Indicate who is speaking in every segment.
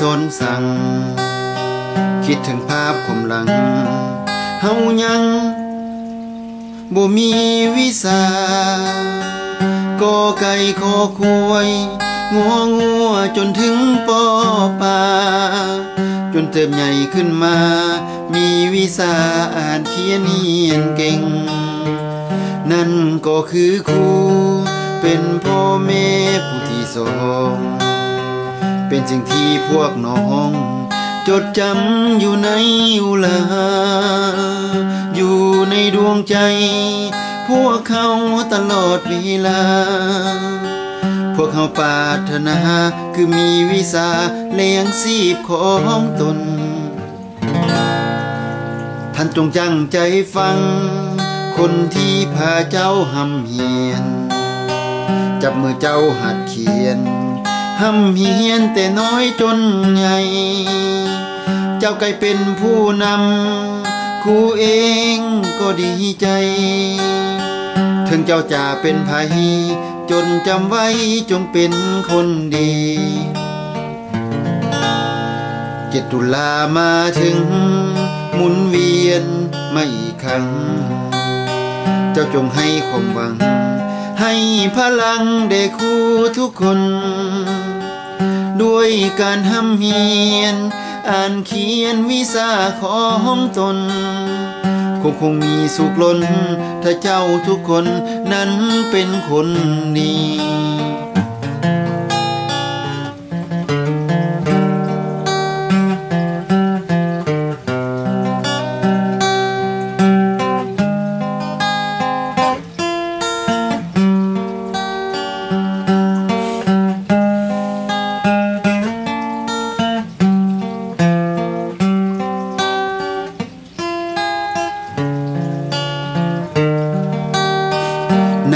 Speaker 1: สอนสั่งคิดถึงภาพคมหลังเฮายังบ่มีวิสาก็ไก่ขอควยงัวจนถึงปอปาจนเติบใหญ่ขึ้นมามีวิสาอ่านเขียนเรียนเก่งนั่นก็คือครูเป็นพ่อแม่ผู้ที่สองเป็นสิ่งที่พวกน้องจดจำอยู่ในอุลาอยู่ในดวงใจพวกเขาตลอดเวลาพวกเขาปรารถนาคือมีวิสาเลี้ยงชีพของตนท่านจงจังใจฟังคนที่พาเจ้าหำเฮียนจับมือเจ้าหัดเขียนหำเฮียนแต่น้อยจนใหญ่เจ้าไกลเป็นผู้นำครูเองก็ดีใจถึงเจ้าจะเป็นไผจนจำไว้จงเป็นคนดี7 ตุลามาถึงหมุนเวียนมาอีกครั้งเจ้าจงให้ความหวังให้พลังเด็กครูทุกคนด้วยการหำเฮียนอ่านเขียนวิสาของตนคงมีสุขล้นถ้าเจ้าทุกคนนั้นเป็นคนดี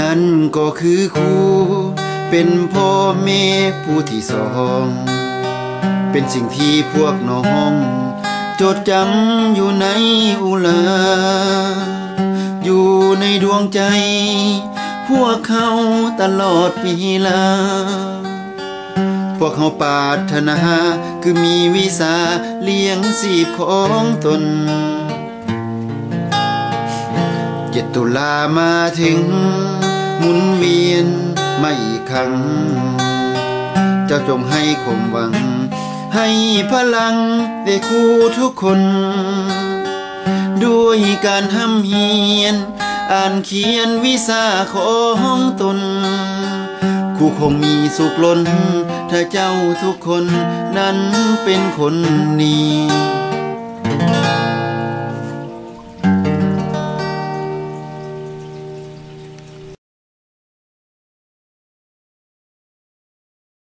Speaker 1: นั่นก็คือครูเป็นพ่อแม่ผู้ที่สองเป็นสิ่งที่พวกน้องจดจำอยู่ในอุลาอยู่ในดวงใจพวกเขาตลอดเวลาพวกเขาปรารถนาคือมีวิสาเลี้ยงชีพของตน7 ตุลามาถึงหมุนเวียนมาอีกครั้งเจ้าจงให้ความหวังให้พลังเด็กครูทุกคนด้วยการหำเฮียนอ่านเขียนวิสาของตนครูคงมีสุขล้นถ้าเจ้าทุกคนนั้นเป็นคนดี